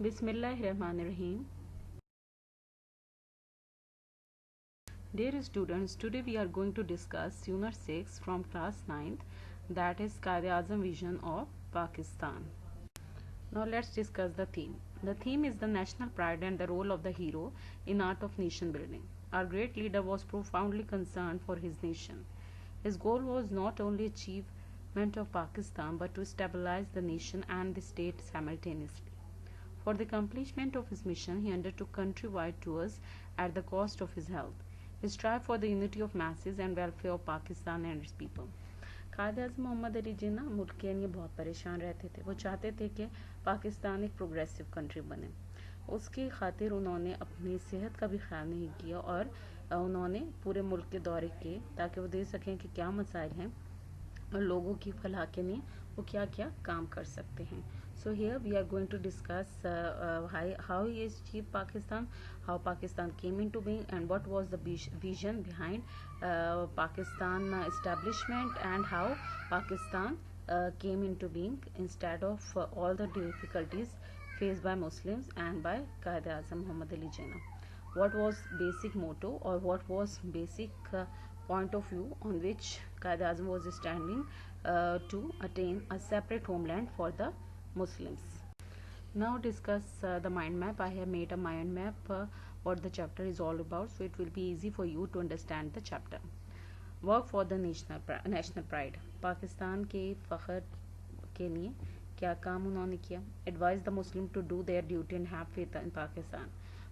Bismillahirrahmanirrahim. Dear students, today we are going to discuss Unit 6 from class 9th, that is Quaid-e-Azam Vision of Pakistan. Now let's discuss the theme. The theme is the national pride and the role of the hero in art of nation building. Our great leader was profoundly concerned for his nation. His goal was not only achievement of Pakistan but to stabilize the nation and the state simultaneously. For the accomplishment of his mission, he undertook countrywide tours at the cost of his health. He strived for the unity of masses and welfare of Pakistan and its people. कायद अज़म मोहम्मद अली जिन्ना मुल्क के लिए बहुत परेशान रहते थे। वो चाहते थे कि पाकिस्तान एक प्रोग्रेसिव कंट्री बने। उसकी खातिर उन्होंने अपनी सेहत का भी ख्याल नहीं किया और उन्होंने पूरे मुल्क के दौरे किए ताकि वो देख सकें कि क्या मसाइल हैं और लोगों की फलाह के लिए वो क्या क्या काम कर सकते हैं. So here we are going to discuss how he achieved Pakistan, how Pakistan came into being, and what was the vision behind Pakistan establishment, and how Pakistan came into being instead of all the difficulties faced by Muslims and by Quaid-e-Azam Muhammad Ali Jinnah. What was basic motto or what was basic point of view on which Quaid-e-Azam was standing to attain a separate homeland for the Muslims. Now discuss the mind map. I have made a mind map what the chapter is all about, so it will be easy for you to understand the chapter. Work for the national pride. Pakistan के फ़ख्र के लिए क्या काम उन्होंने किया. Advise the Muslim to do their duty and have faith in Pakistan.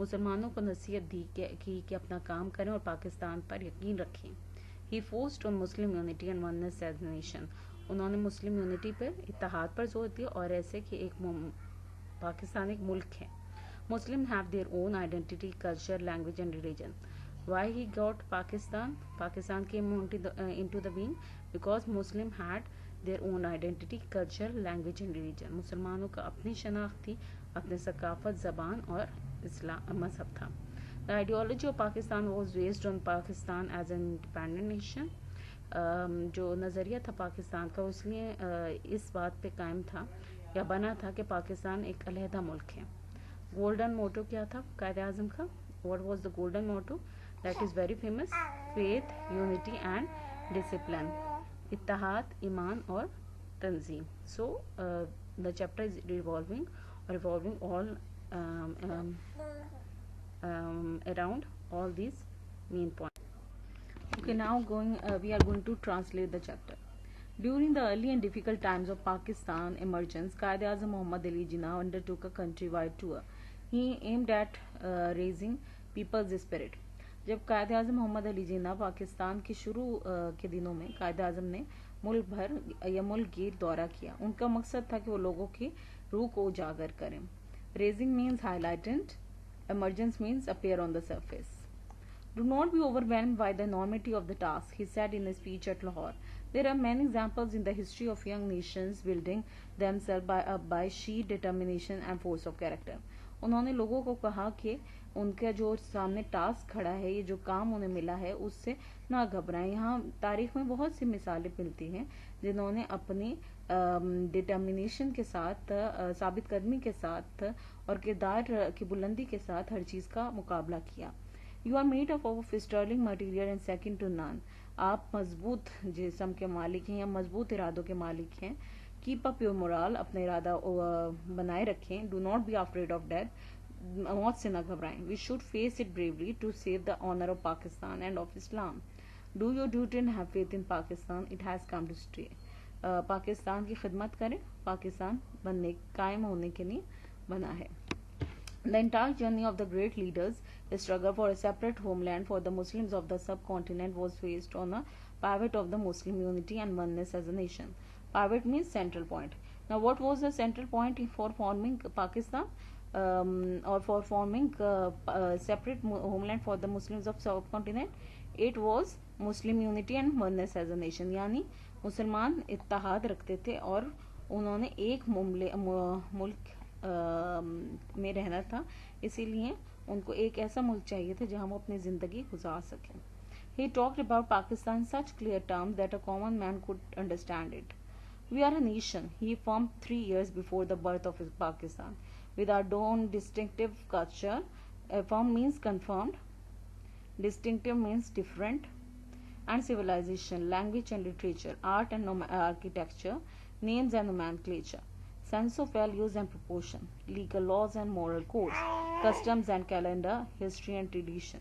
मुसलमानों को नसीहत दी कि अपना काम करें और पाकिस्तान पर यकीन रखें. He forced on Muslim unity and oneness as a nation. उन्होंने मुस्लिम यूनिटी पर इत्तेहाद पर जोर दिया और ऐसे कि एक पाकिस्तान एक मुल्क है. Muslim have their own identity, culture, language and religion. Why he got Pakistan? Pakistan came into the being because Muslim had their own identity, culture, language and religion. मुसलमानों का अपनी शनाख्त थी, अपने सकाफत, ज़बान और इस्लाम मजहब था. The ideology of Pakistan was based on Pakistan as an independent nation. जो नज़रिया था पाकिस्तान का उसलिए इस बात पे कायम था या बना था कि पाकिस्तान एक अलहदा मुल्क है. गोल्डन मोटो क्या था कायद-ए-आज़म का? What was the golden motto? That is very famous. Faith, unity and discipline. इत्तेहाद, ईमान और तंजीम. So the chapter is revolving all around all these main points. Okay, now we are going to translate the chapter. During the early and difficult times of Pakistan emergence, Quaid-e-Azam Muhammad Ali Jinnah undertook a countrywide tour. He aimed at raising people's spirit. जब कायद आज़म मोहम्मद अली जिन्ना पाकिस्तान के शुरू के दिनों में कायद आज़म ने मुल्क भर या मुल्क गिर दौरा किया. उनका मकसद था कि वो लोगों की रूह को उजागर करें. Raising means highlighted, emergence means appear on the surface. Do not be overwhelmed by the enormity of the task, he said in a speech at Lahore. There are many examples in the history of young nations building themselves by sheer determination and force of character. उन्होंने लोगों को कहा कि उनका जो सामने task खड़ा है, ये जो काम उन्हें मिला है, उससे ना घबराएं. यहाँ तारीख में बहुत सी मिसालें मिलती हैं जिन्होंने अपनी डिटर्मिनेशन के साथ, साबित कदमी के साथ और किरदार की बुलंदी के साथ हर चीज़ का मुकाबला किया. You are made up of sterling material and second to none. आप मजबूत जिस्म के मालिक हैं या मजबूत इरादों के मालिक हैं. कीप अप योर मोरल, अपना इरादा बनाए रखें. Do not be afraid of death, मौत से न घबराएं. We should face it bravely to save the honour of Pakistan and of Islam. Do your duty and have faith in Pakistan, it has come to stay. Pakistan की खिदमत करें, पाकिस्तान कायम होने के लिए बना है. The entire journey of the great leaders, the struggle for a separate homeland for the Muslims of the subcontinent was based on a pivot of the Muslim unity and oneness as a nation. Pivot means central point. Now, what was the central point for forming Pakistan or for forming separate homeland for the Muslims of subcontinent? It was Muslim unity and oneness as a nation. यानी मुसलमान इत्तेहाद रखते थे और उन्होंने एक मुल्क में रहना था, इसीलिए उनको एक ऐसा मुल्क चाहिए था जहां वो अपनी जिंदगी गुजार सकें. He talked about Pakistan in such clear terms that a common man could understand it. We are a nation, he affirmed 3 years before the birth of Pakistan. with our own distinctive culture. Affirm means confirmed, distinctive means different, and civilization, language and literature, art and architecture, names and nomenclature, sense of values and proportion, legal laws and moral codes, customs and calendar, history and tradition,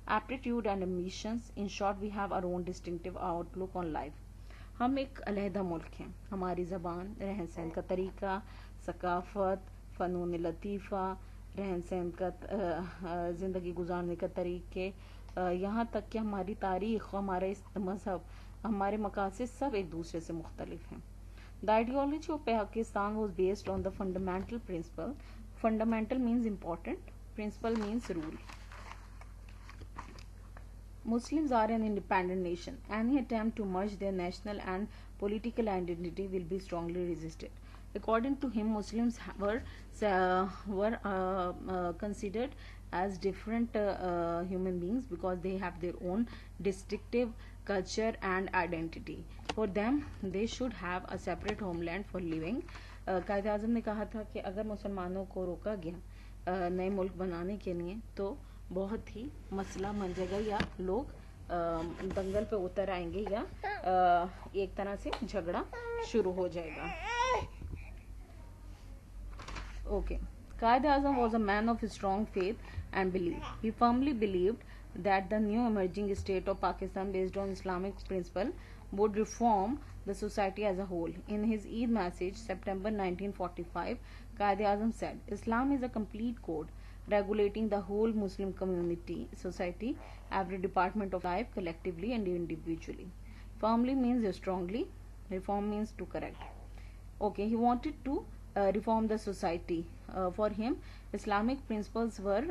aptitude and ambitions. In short, we have our own distinctive outlook on life. हम एक अलहदा मुल्क हैं. हमारी ज़बान, रहन सहन का तरीका, सकाफ़त, फ़नून लतीफ़ा, रहन सहन का ज़िंदगी गुजारने का तरीके, यहाँ तक कि हमारी तारीख़, हमारे मज़हब, हमारे मकासद सब एक दूसरे से मुख्तलिफ हैं. The ideology of Pakistan was based on the fundamental principle. Fundamental means important, principle means rule. Muslims are an independent nation. Any attempt to merge their national and political identity will be strongly resisted. According to him, Muslims were considered as different human beings because they have their own distinctive culture and identity. For them, they should have a separate homeland for living. कायदे आज़म ने कहा था कि अगर मुसलमानों को रोका गया नए मुल्क बनाने के लिए तो बहुत ही मसला बन जाएगा, या लोग दंगल पे उतर आएंगे, या एक तरह से झगड़ा शुरू हो जाएगा. Okay. Qaid Azam was a man of strong faith and belief. He firmly believed that the new emerging state of Pakistan based on Islamic principle would reform the society as a whole. In his Eid message, September 1945, Qaid Azam said, Islam is a complete code regulating the whole Muslim community, society, every department of life, collectively and individually. Firmly means strongly, reform means to correct. Okay, he wanted to reform the society. For him, Islamic principles were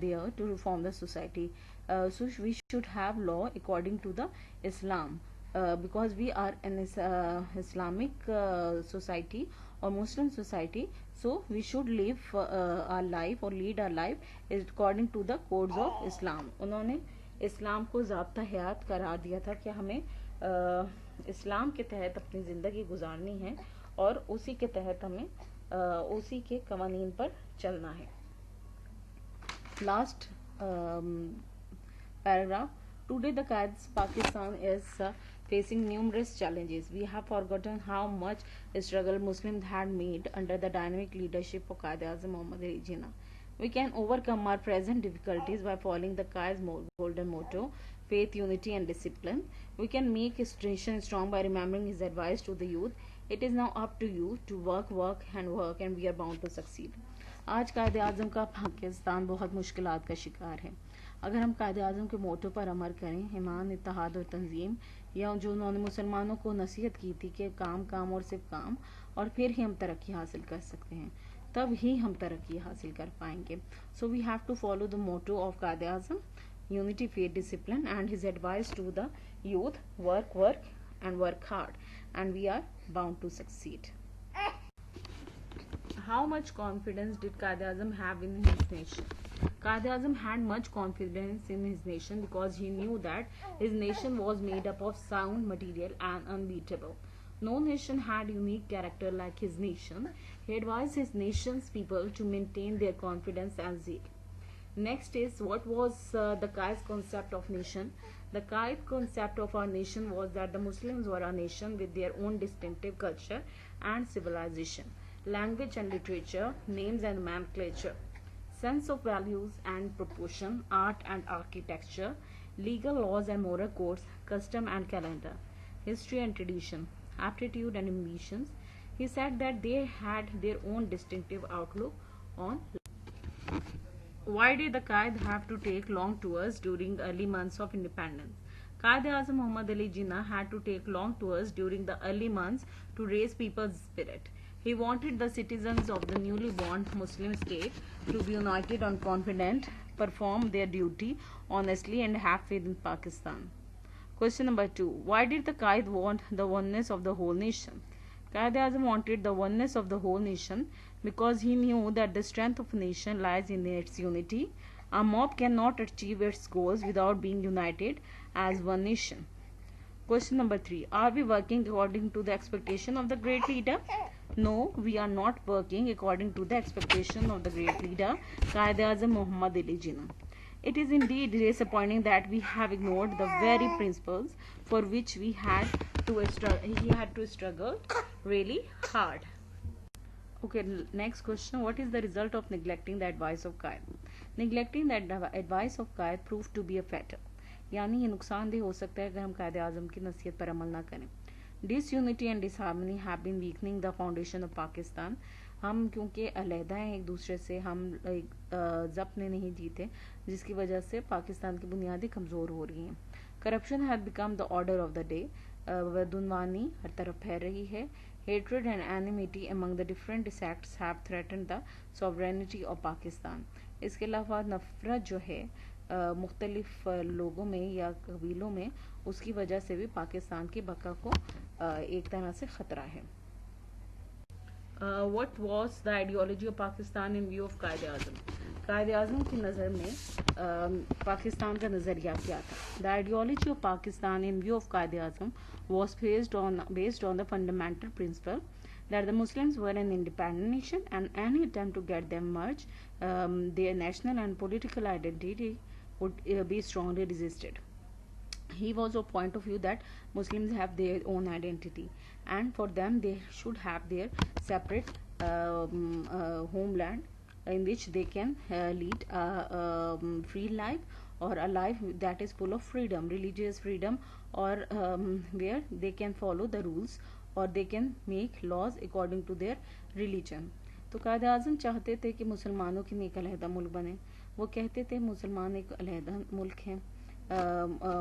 there to reform the society. So we should have law according to the Islam, because we are an Islamic society or Muslim society. So we should live our life or lead our life according to the codes of Islam. उन्होंने इस्लाम को ज़ाब्ता हयात करार दिया था कि हमें इस्लाम के तहत अपनी ज़िंदगी गुजारनी है और उसी के तहत हमें उसी के कवानीन पर चलना है. Last paragraph. Today the Pakistan is facing numerous challenges. We have forgotten how much struggle Muslims had made under the dynamic leadership of Qaid Azam Muhammad Ali Jinnah. We can overcome our present difficulties by following the Qaid's golden motto, faith, unity and discipline. We can make his nation strong by remembering his advice to the youth. It is now up to you to work and we are bound to succeed. आज कायदे आज़म का पाकिस्तान बहुत मुश्किलात का शिकार है. अगर हम कायदे आज़म के मोटो पर अमल करें, ईमान, इत्तेहाद और तंजीम, या जो उन्होंने मुसलमानों को नसीहत की थी कि काम और सिर्फ काम, और फिर ही हम तरक्की हासिल कर सकते हैं, तब ही हम तरक्की हासिल कर पाएंगे. So we have to follow the motto of Quaid Azam, unity, faith, discipline, and his advice to the youth, work and work hard, and we are bound to succeed. How much confidence did Qaid Azam have in his nation? Qaid Azam had much confidence in his nation because he knew that his nation was made up of sound material and unbeatable. No nation had unique character like his nation. He advised his nation's people to maintain their confidence and zeal. Next is, what was the Qaid's concept of nation? The Qaid concept of our nation was that the Muslims were a nation with their own distinctive culture and civilization, language and literature, names and nomenclature, sense of values and proportion, art and architecture, legal laws and moral codes, custom and calendar, history and tradition, aptitude and ambitions. He said that they had their own distinctive outlook on life. Why did the Qaid have to take long tours during early months of independence? Qaid Azam Muhammad Ali Jinnah had to take long tours during the early months to raise people's spirit. He wanted the citizens of the newly born Muslim state to be united and confident, perform their duty honestly and have faith in Pakistan. Question number 2. Why did the Qaid want the oneness of the whole nation? Qaid Azam wanted the oneness of the whole nation because he knew that the strength of a nation lies in its unity. A mob cannot achieve its goals without being united as one nation. Question number 3. Are we working according to the expectation of the great leader? No, we are not working according to the expectation of the great leader Quaid-e-Azam Muhammad Ali Jinnah. It is indeed disappointing that we have ignored the very principles for which he had to struggle really hard. Okay, next question. What is the result of neglecting the advice of Qaid? Neglecting the advice of Qaid proved to be a fatal. यानी ये नुकसानदेह हो सकता है अगर हम कायदे आज़म की नसीहत पर अमल ना करें. Disunity and disharmony have been weakening the foundation of Pakistan. हम क्योंकि अलहदा हैं एक दूसरे से, हम जब्त ने नहीं जीते, जिसकी वजह से पाकिस्तान की बुनियादें कमज़ोर हो रही हैं. Corruption has become the order of the day. बदुनवानी हर तरफ फैल रही है. Hatred and enmity among the different sects have threatened the sovereignty of Pakistan. इसके अलावा नफरत जो है मुख्तलिफ लोगों में या कबीलों में, उसकी वजह से भी पाकिस्तान की बका को एक तरह से ख़तरा है. What was the ideology of Pakistan in view of Quaid-e-Azam? Quaid-e-Azam की नज़र में पाकिस्तान का नज़रिया क्या था? The ideology of Pakistan in view of Quaid-e-Azam was based on the fundamental principle that the Muslims were an independent nation and any attempt to get them merged their national and political identity would be strongly resisted. He was of point of view that Muslims have their own identity and for them they should have their separate homeland in which they can lead a free life or a life that is full of freedom, religious freedom, or where they can follow the rules or they can make laws according to their religion. तो कायद आज़म चाहते थे कि मुसलमानों के लिए एक अलहदा मुल्क बने. वो कहते थे मुसलमान एक अलहदा मुल्क हैं,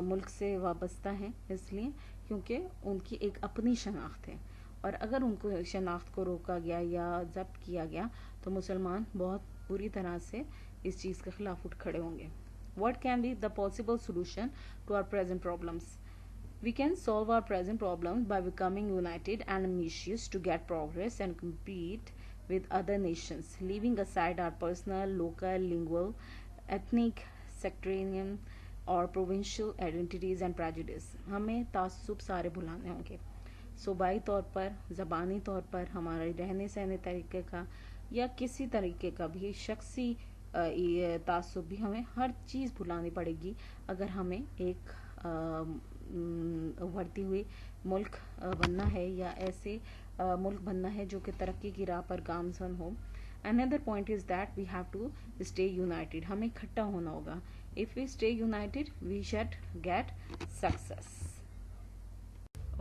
मुल्क से वाबस्ता हैं, इसलिए क्योंकि उनकी एक अपनी शनाख्त है और अगर उनको शनाख्त को रोका गया या जब्त किया गया तो मुसलमान बहुत बुरी तरह से इस चीज़ के खिलाफ उठ खड़े होंगे. What can be the possible solution to our present problems? We can solve our present problems by becoming united and ambitious to get progress and compete with other nations, leaving aside our personal, local, lingual, ethnic, sectarian और provincial identities and prejudice. हमें तासुब सारे भुलाने होंगे. सूबाई तौर पर, ज़बानी तौर पर, हमारे रहने सहने तरीके का या किसी तरीके का भी शख्सी तासुब भी, हमें हर चीज़ भुलानी पड़ेगी अगर हमें एक उभरती हुई मुल्क बनना है या ऐसे मुल्क बनना है जो कि तरक्की की राह पर गामज़न हो. Another point is that we have to stay united. हमें इकट्ठा होना होगा. If we stay united, we should get success.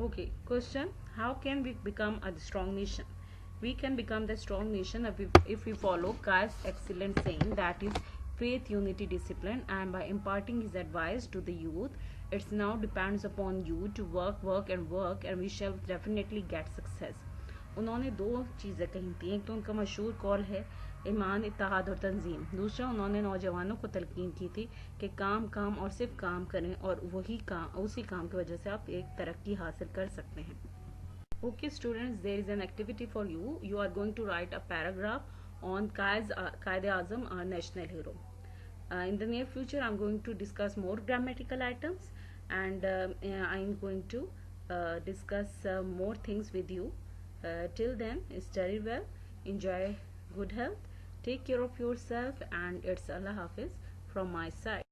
Okay, question. How can we become a strong nation? We can become the strong nation if we follow Qaid's excellent saying, that is faith, unity, discipline, and by imparting his advice to the youth. It now depends upon you to work and we shall definitely get success. उन्होंने दो चीज़ें कही थी. एक तो उनका मशहूर call है ईमान, इत्तेहाद और तंजीम. दूसरा उन्होंने नौजवानों को तलकीन की थी कि काम काम और सिर्फ काम करें और उसी काम की वजह से आप एक तरक्की हासिल कर सकते हैं. Okay students, there is an activity for you. You are going to write a paragraph on Quaid-e-Azam, our national hero. In the near future, I'm going to discuss more grammatical items and I'm going to discuss more things with you. Till then, study well, enjoy good health, take care of yourself, and it's Allah Hafiz from my side.